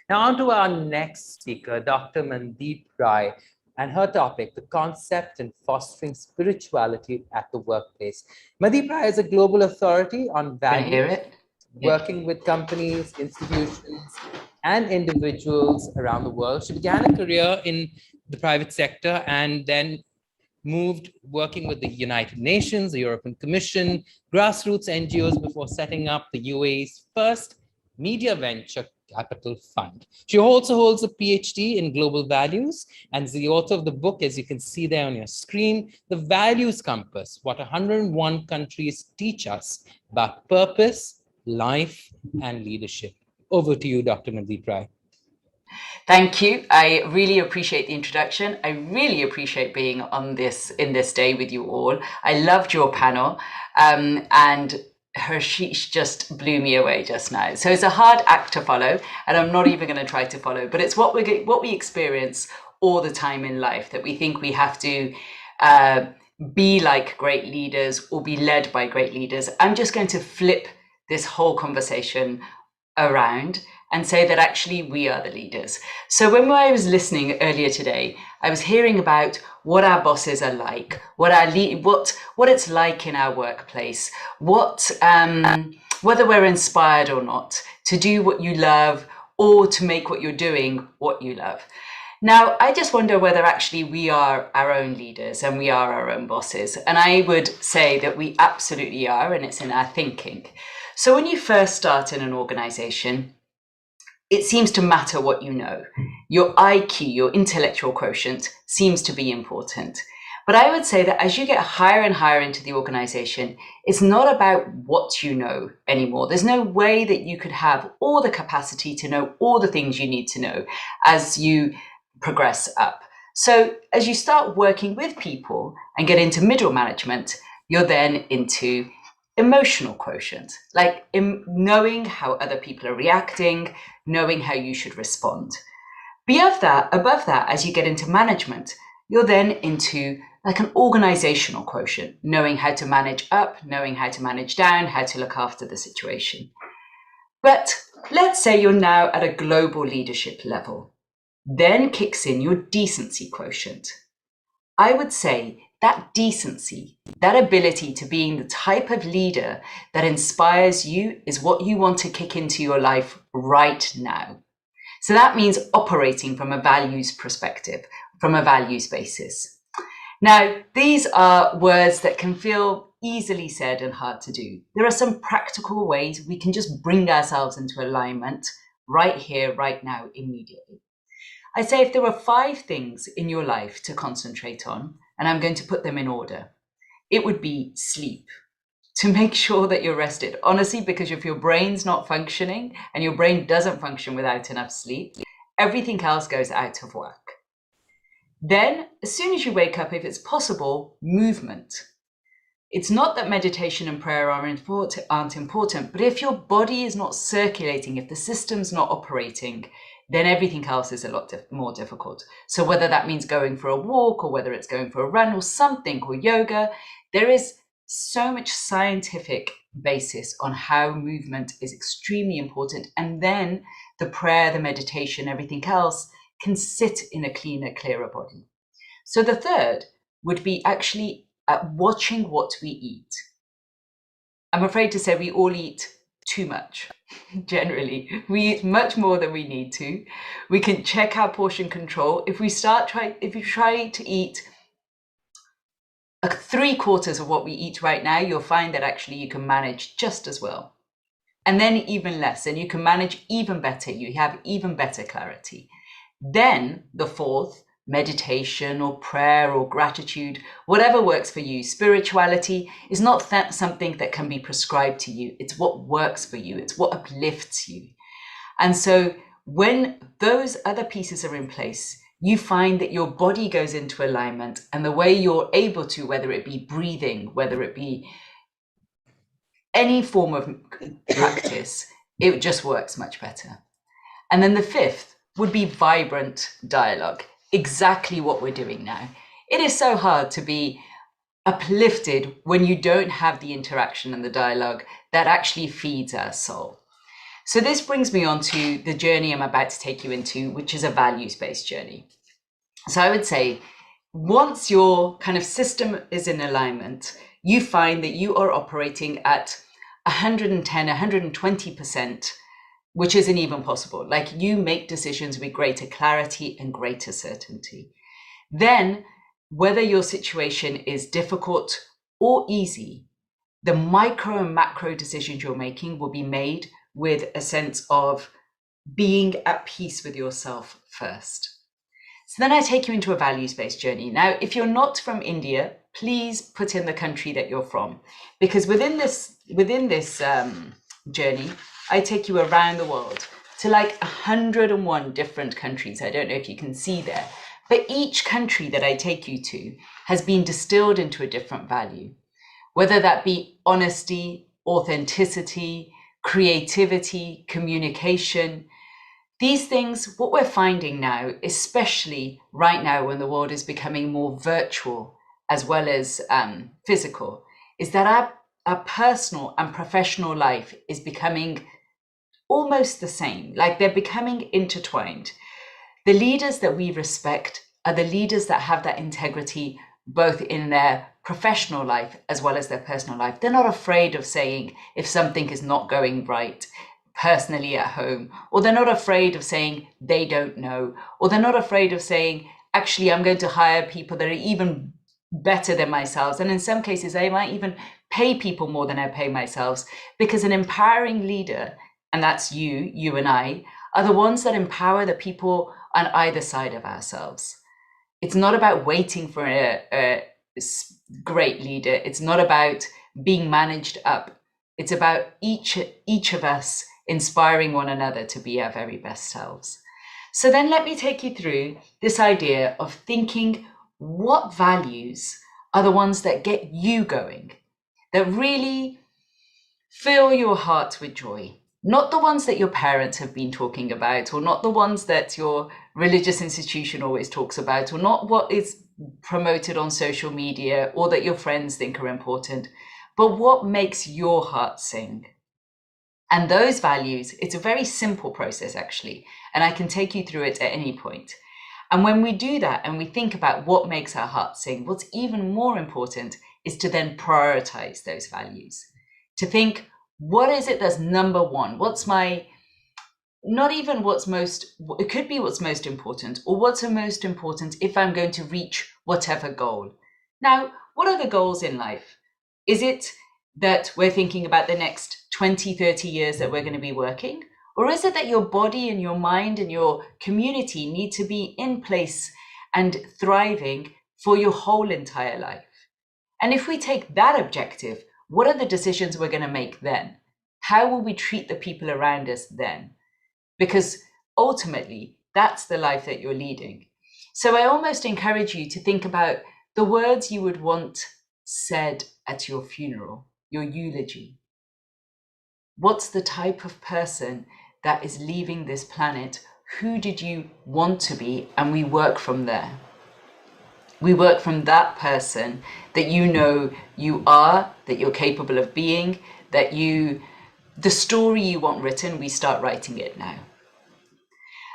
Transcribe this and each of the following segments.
Now on to our next speaker, Dr. Mandeep Rai, and her topic, the concept and fostering spirituality at the workplace. Mandeep Rai is a global authority on values, working with companies, institutions, and individuals around the world. She began a career in the private sector and then moved working with the United Nations, the European Commission, grassroots NGOs before setting up the UAE's first media venture capital fund. She also holds a PhD in global values and is the author of the book, as you can see there on your screen, The Values Compass, What 101 Countries Teach Us About Purpose, Life, and Leadership. Over to you, Dr. Mandeep Rai. Thank you. I really appreciate the introduction. I really appreciate being on in this day with you all. I loved your panel, and Harshish just blew me away just now. So it's a hard act to follow, and I'm not even going to try to follow. But it's what we experience all the time in life, that we think we have to be like great leaders or be led by great leaders. I'm just going to flip this whole conversation around and say that actually we are the leaders. So when I was listening earlier today, I was hearing about what our bosses are like, what it's like in our workplace, whether we're inspired or not to do what you love or to make what you're doing what you love. Now, I just wonder whether actually we are our own leaders and we are our own bosses. And I would say that we absolutely are, and it's in our thinking. So when you first start in an organization, it seems to matter what you know. Your IQ, your intellectual quotient, seems to be important. But I would say that as you get higher and higher into the organization, it's not about what you know anymore. There's no way that you could have all the capacity to know all the things you need to know as you progress up. So as you start working with people and get into middle management, you're then into emotional quotient, like knowing how other people are reacting, knowing how you should respond. Above that, as you get into management, you're then into like an organizational quotient, knowing how to manage up, knowing how to manage down, how to look after the situation. But let's say you're now at a global leadership level. Then kicks in your decency quotient. I would say that decency, that ability to being the type of leader that inspires you is what you want to kick into your life right now. So that means operating from a values perspective, from a values basis. Now, these are words that can feel easily said and hard to do. There are some practical ways we can just bring ourselves into alignment right here, right now, immediately. I say if there were 5 things in your life to concentrate on, and I'm going to put them in order, it would be sleep, to make sure that you're rested. Honestly, because if your brain's not functioning and your brain doesn't function without enough sleep, everything else goes out of whack. Then, as soon as you wake up, if it's possible, movement. It's not that meditation and prayer aren't important, but if your body is not circulating, if the system's not operating, then everything else is a lot more difficult. So whether that means going for a walk or whether it's going for a run or something, or yoga, there is so much scientific basis on how movement is extremely important. And then the prayer, the meditation, everything else can sit in a cleaner, clearer body. So the third would be actually watching what we eat. I'm afraid to say we all eat too much. Generally, we eat much more than we need to. We can check our portion control. If you try to eat 3/4 of what we eat right now, you'll find that actually you can manage just as well. And then even less, and you can manage even better. You have even better clarity. Then the fourth, meditation or prayer or gratitude, whatever works for you. Spirituality is not something that can be prescribed to you. It's what works for you. It's what uplifts you. And so when those other pieces are in place, you find that your body goes into alignment, and the way you're able to, whether it be breathing, whether it be any form of practice, it just works much better. And then the fifth would be vibrant dialogue. Exactly what we're doing now. It is so hard to be uplifted when you don't have the interaction and the dialogue that actually feeds our soul. So this brings me on to the journey I'm about to take you into, which is a values-based journey. So I would say, once your kind of system is in alignment, you find that you are operating at 110, 120%, which isn't even possible. Like, you make decisions with greater clarity and greater certainty. Then, whether your situation is difficult or easy, the micro and macro decisions you're making will be made with a sense of being at peace with yourself first. So then I take you into a values-based journey. Now, if you're not from India, please put in the country that you're from, because within this journey, I take you around the world to like 101 different countries. I don't know if you can see there, but each country that I take you to has been distilled into a different value, whether that be honesty, authenticity, creativity, communication. These things, what we're finding now, especially right now when the world is becoming more virtual as well as physical, is that our personal and professional life is becoming almost the same, like they're becoming intertwined. The leaders that we respect are the leaders that have that integrity both in their professional life as well as their personal life. They're not afraid of saying if something is not going right personally at home, or they're not afraid of saying they don't know, or they're not afraid of saying, actually, I'm going to hire people that are even better than myself. And in some cases, I might even pay people more than I pay myself, because an empowering leader, and that's you and I, are the ones that empower the people on either side of ourselves. It's not about waiting for a great leader. It's not about being managed up. It's about each of us inspiring one another to be our very best selves. So then let me take you through this idea of thinking what values are the ones that get you going, that really fill your heart with joy. Not the ones that your parents have been talking about, or not the ones that your religious institution always talks about, or not what is promoted on social media or that your friends think are important, but what makes your heart sing. And those values, it's a very simple process actually, and I can take you through it at any point. And when we do that and we think about what makes our heart sing, what's even more important is to then prioritize those values. To think, what is it that's number one? What's my, not even what's most, it could be what's most important, or what's the most important if I'm going to reach whatever goal. Now, what are the goals in life? Is it that we're thinking about the next 20, 30 years that we're going to be working? Or is it that your body and your mind and your community need to be in place and thriving for your whole entire life? And if we take that objective, what are the decisions we're going to make then? How will we treat the people around us then? Because ultimately, that's the life that you're leading. So I almost encourage you to think about the words you would want said at your funeral, your eulogy. What's the type of person that is leaving this planet? Who did you want to be? And we work from there. We work from that person that you know you are, that you're capable of being, that the story you want written, we start writing it now.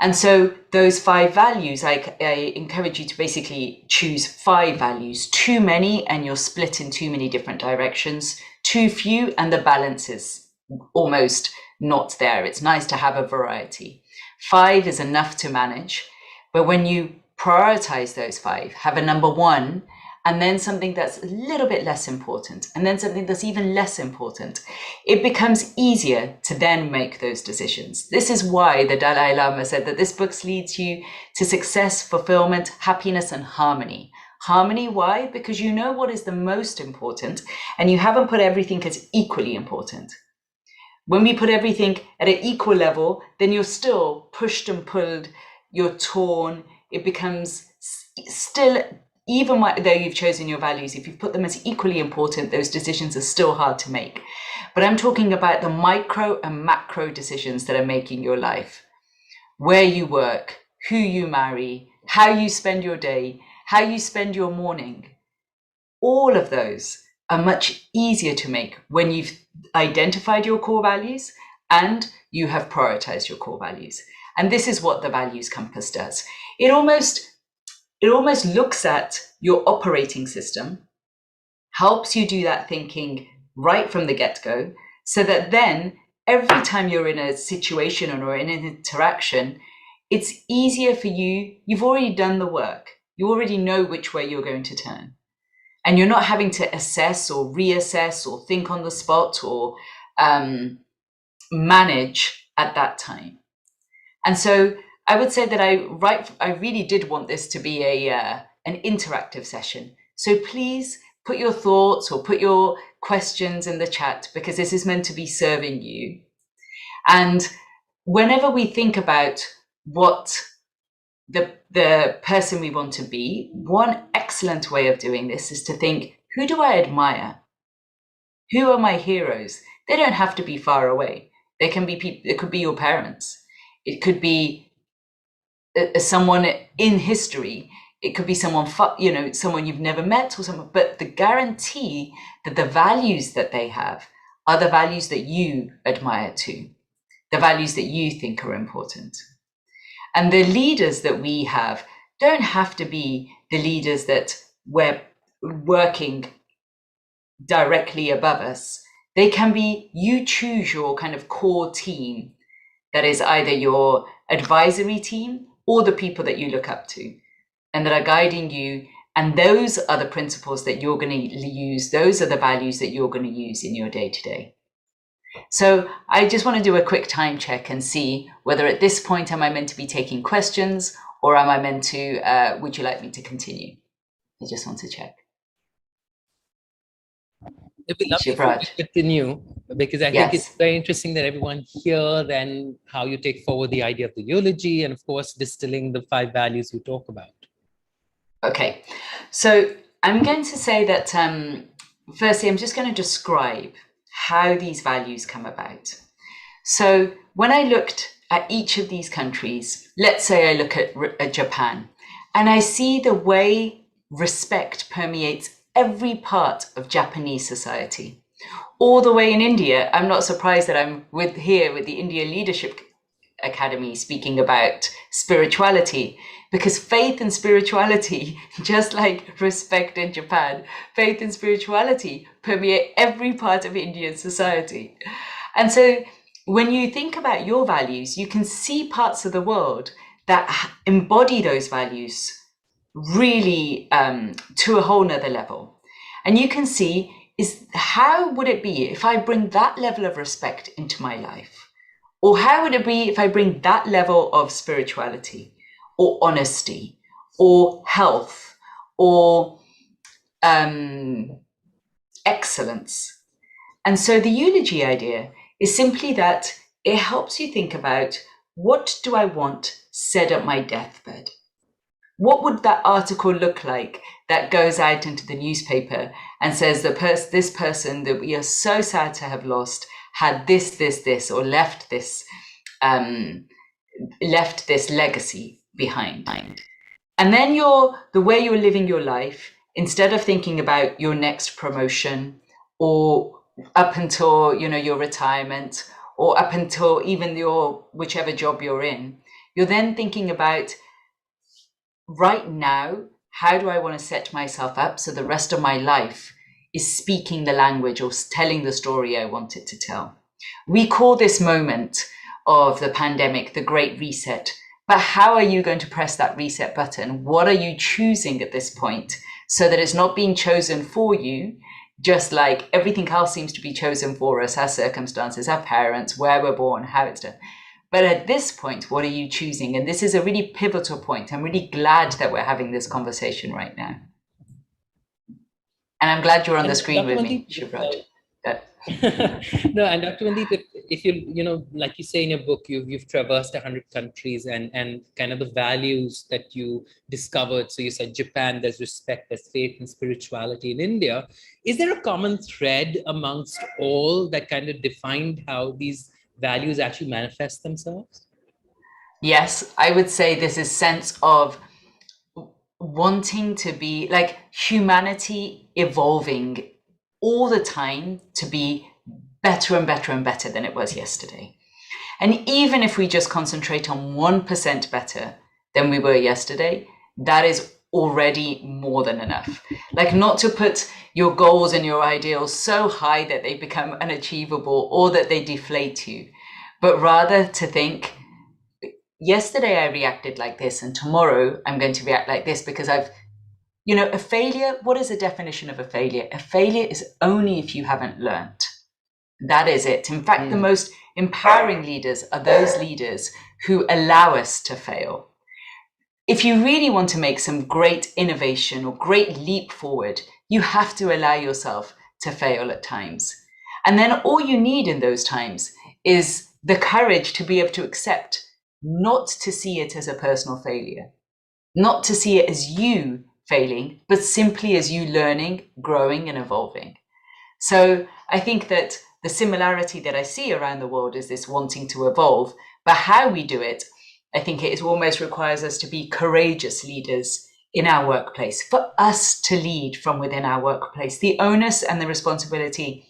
And so those 5 values, I encourage you to basically choose 5 values. Too many and you're split in too many different directions. Too few and the balance is almost not there. It's nice to have a variety. 5 is enough to manage. But when you prioritize those 5, have a number 1, and then something that's a little bit less important, and then something that's even less important, it becomes easier to then make those decisions. This is why the Dalai Lama said that this book leads you to success, fulfillment, happiness, and harmony. Harmony, why? Because you know what is the most important, and you haven't put everything as equally important. When we put everything at an equal level, then you're still pushed and pulled, you're torn, it becomes still, even though you've chosen your values, if you put them as equally important, those decisions are still hard to make. But I'm talking about the micro and macro decisions that are making your life. Where you work, who you marry, how you spend your day, how you spend your morning. All of those are much easier to make when you've identified your core values and you have prioritized your core values. And this is what the values compass does. It almost looks at your operating system, helps you do that thinking right from the get-go, so that then every time you're in a situation or in an interaction, it's easier for you. You've already done the work. You already know which way you're going to turn. And you're not having to assess or reassess or think on the spot or manage at that time. And so I would say that I really did want this to be an interactive session. So please put your thoughts or put your questions in the chat, because this is meant to be serving you. And whenever we think about what the person we want to be, one excellent way of doing this is to think, who do I admire? Who are my heroes? They don't have to be far away. They can be people. It could be your parents. It could be someone in history. It could be someone, someone you've never met or someone, but the guarantee that the values that they have are the values that you admire too, the values that you think are important. And the leaders that we have don't have to be the leaders that we're working directly above us. They can be, you choose your kind of core team that is either your advisory team or the people that you look up to and that are guiding you. And those are the principles that you're going to use. Those are the values that you're going to use in your day-to-day. So I just want to do a quick time check and see whether at this point, am I meant to be taking questions or am I meant to, would you like me to continue? I just want to check. It'd be lovely to continue, because I think it's very interesting that everyone here, then how you take forward the idea of the eulogy and of course, distilling the 5 values you talk about. Okay, so I'm going to say that firstly, I'm just going to describe how these values come about. So when I looked at each of these countries, let's say I look at Japan, and I see the way respect permeates every part of Japanese society. All the way in India, I'm not surprised that I'm here with the India Leadership Academy speaking about spirituality, because faith and spirituality, just like respect in Japan, faith and spirituality permeate every part of Indian society. And so when you think about your values, you can see parts of the world that embody those values really to a whole nother level. And you can see is how would it be if I bring that level of respect into my life? Or how would it be if I bring that level of spirituality or honesty or health or excellence? And so the eulogy idea is simply that it helps you think about, what do I want said at my deathbed? What would that article look like that goes out into the newspaper and says that this person that we are so sad to have lost had this, or left this legacy behind? And then the way you're living your life, instead of thinking about your next promotion or up until your retirement or up until even your whichever job you're in, you're then thinking about, right now, how do I want to set myself up so the rest of my life is speaking the language or telling the story I want it to tell? We call this moment of the pandemic the Great Reset, but how are you going to press that reset button? What are you choosing at this point so that it's not being chosen for you, just like everything else seems to be chosen for us, our circumstances, our parents, where we're born, how it's done. But at this point, what are you choosing? And this is a really pivotal point. I'm really glad that we're having this conversation right now. And I'm glad you're on the screen with me, Shivraj. No, and Dr. Mandeep, if you like you say in your book, you've traversed 100 countries and kind of the values that you discovered. So you said Japan, there's respect, there's faith and spirituality. In India, is there a common thread amongst all that kind of defined how these values actually manifest themselves? Yes, I would say there's a sense of wanting to be like humanity evolving all the time to be better and better and better than it was yesterday. And even if we just concentrate on 1% better than we were yesterday, that is already more than enough. Like, not to put your goals and your ideals so high that they become unachievable or that they deflate you, but rather to think, yesterday I reacted like this, and tomorrow I'm going to react like this because I've, a failure, what is the definition of a failure? A failure is only if you haven't learned. That is it. In fact, the most empowering leaders are those leaders who allow us to fail. If you really want to make some great innovation or great leap forward, you have to allow yourself to fail at times. And then all you need in those times is the courage to be able to accept, not to see it as a personal failure, not to see it as you failing, but simply as you learning, growing, and evolving. So I think that the similarity that I see around the world is this wanting to evolve, but how we do it, I think it almost requires us to be courageous leaders in our workplace, for us to lead from within our workplace. The onus and the responsibility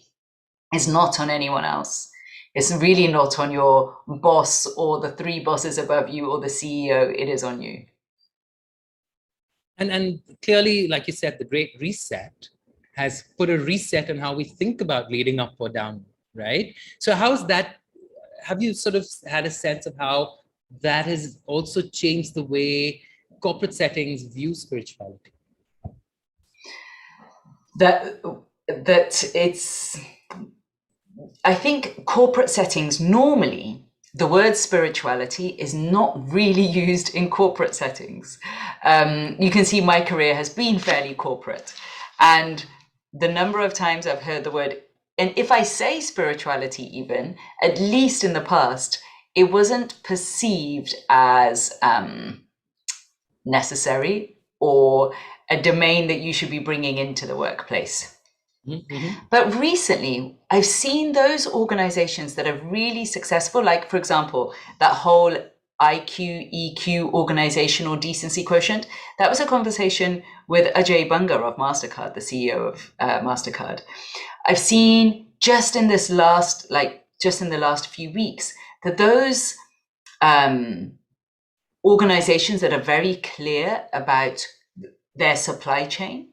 is not on anyone else. It's really not on your boss or the 3 bosses above you or the CEO. It is on you. And clearly, like you said, the Great Reset has put a reset on how we think about leading up or down, right? So how's that, have you sort of had a sense of how that has also changed the way corporate settings view spirituality? I think corporate settings, normally the word spirituality is not really used in corporate settings. You can see my career has been fairly corporate, and the number of times I've heard the word, and if I say spirituality even, at least in the past, it wasn't perceived as necessary or a domain that you should be bringing into the workplace. But recently, I've seen those organizations that are really successful, like, for example, that whole IQ, EQ organizational decency quotient. That was a conversation with Ajay Banga of MasterCard, the CEO of MasterCard. I've seen just in the last few weeks that those organizations that are very clear about their supply chain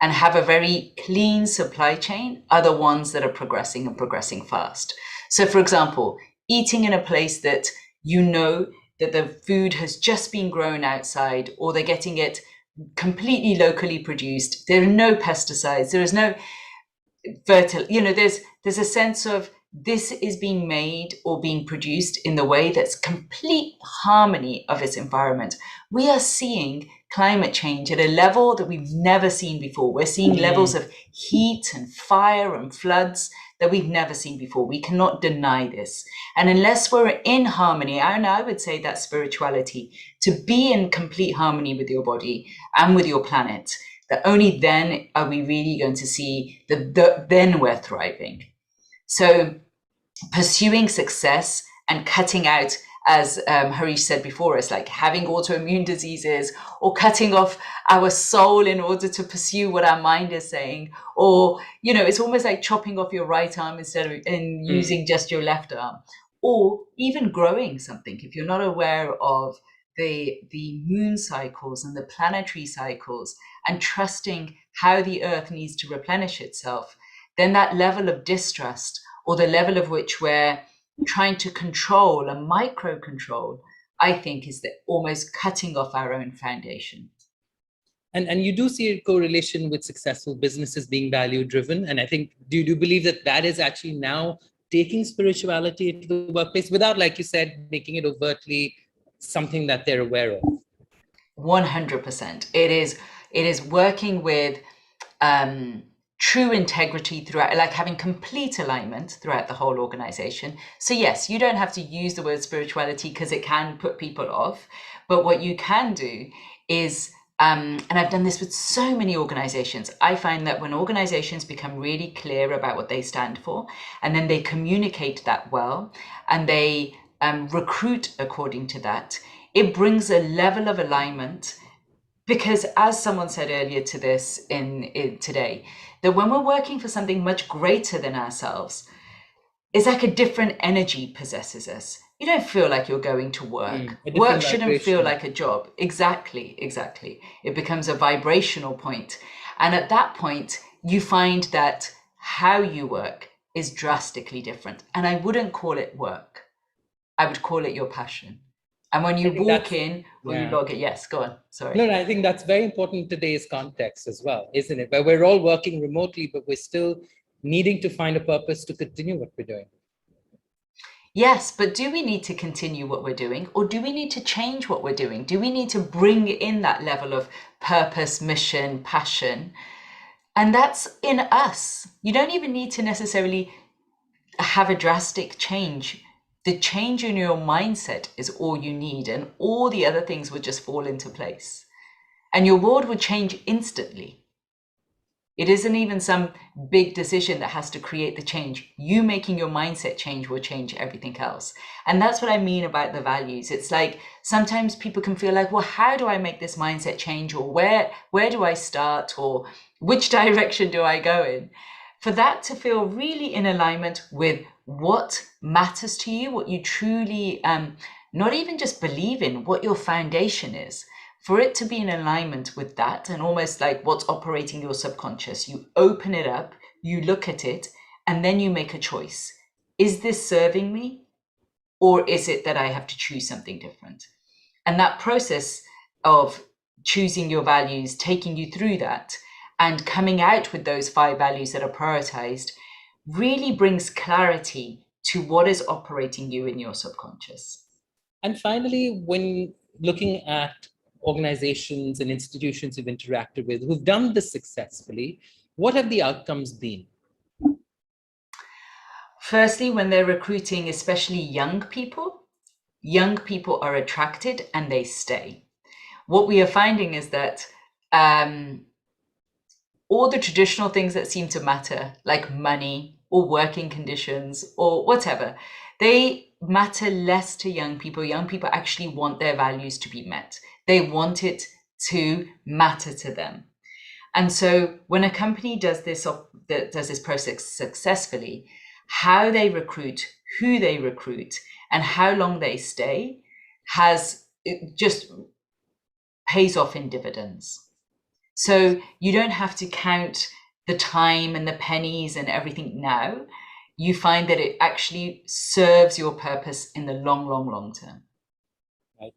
and have a very clean supply chain are the ones that are progressing and progressing fast. So, for example, eating in a place that you know that the food has just been grown outside, or they're getting it completely locally produced. There are no pesticides. There is no there's a sense of this is being made or being produced in the way that's complete harmony of its environment. We are seeing climate change at a level that we've never seen before. We're seeing levels of heat and fire and floods that we've never seen before. We cannot deny this. And unless we're in harmony, and I would say that's spirituality, to be in complete harmony with your body and with your planet, that only then are we really going to see that then we're thriving. So pursuing success and cutting out, as Harish said before, it's like having autoimmune diseases or cutting off our soul in order to pursue what our mind is saying. Or, it's almost like chopping off your right arm instead of using just your left arm. Or even growing something. If you're not aware of the moon cycles and the planetary cycles and trusting how the earth needs to replenish itself, then that level of distrust, or the level of which we're trying to control and micro control, I think is almost cutting off our own foundation. And you do see a correlation with successful businesses being value driven. And I think, do you believe that is actually now taking spirituality into the workplace without, like you said, making it overtly something that they're aware of? 100%. It is working with true integrity throughout, like having complete alignment throughout the whole organization. So yes, you don't have to use the word spirituality because it can put people off. But what you can do is, and I've done this with so many organizations, I find that when organizations become really clear about what they stand for, and then they communicate that well, and they recruit according to that, it brings a level of alignment. Because as someone said earlier to this in today, that when we're working for something much greater than ourselves, it's like a different energy possesses us. You don't feel like you're going to work. Work shouldn't feel like a job. Exactly. It becomes a vibrational point. And at that point, you find that how you work is drastically different. And I wouldn't call it work. I would call it your passion. And when you walk in or you log it, yes, go on. Sorry. No, I think that's very important in today's context as well, isn't it? Where we're all working remotely, but we're still needing to find a purpose to continue what we're doing. Yes, but do we need to continue what we're doing, or do we need to change what we're doing? Do we need to bring in that level of purpose, mission, passion? And that's in us. You don't even need to necessarily have a drastic change. The change in your mindset is all you need, and all the other things would just fall into place. And your world would change instantly. It isn't even some big decision that has to create the change. You making your mindset change will change everything else. And that's what I mean about the values. It's like sometimes people can feel like, well, how do I make this mindset change? Or where do I start? Or which direction do I go in? For that to feel really in alignment with what matters to you, what you truly, not even just believe in, what your foundation is. For it to be in alignment with that, and almost like what's operating your subconscious, you open it up, you look at it, and then you make a choice. Is this serving me? Or is it that I have to choose something different? And that process of choosing your values, taking you through that, and coming out with those 5 values that are prioritized, really brings clarity to what is operating you in your subconscious. And finally, when looking at organizations and institutions you've interacted with who've done this successfully, what have the outcomes been? Firstly, when they're recruiting, especially young people are attracted and they stay. What we are finding is that all the traditional things that seem to matter, like money or working conditions or whatever, they matter less to young people. Young people actually want their values to be met. They want it to matter to them. And so when a company does this process successfully, how they recruit, who they recruit, and how long they stay it just pays off in dividends. So you don't have to count the time and the pennies and everything now. You find that it actually serves your purpose in the long term.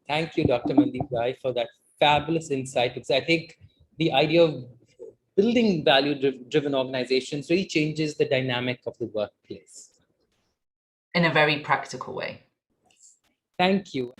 Thank you, Dr. Mandeep Rai, for that fabulous insight. Because I think the idea of building value-driven organizations really changes the dynamic of the workplace. In a very practical way. Thank you.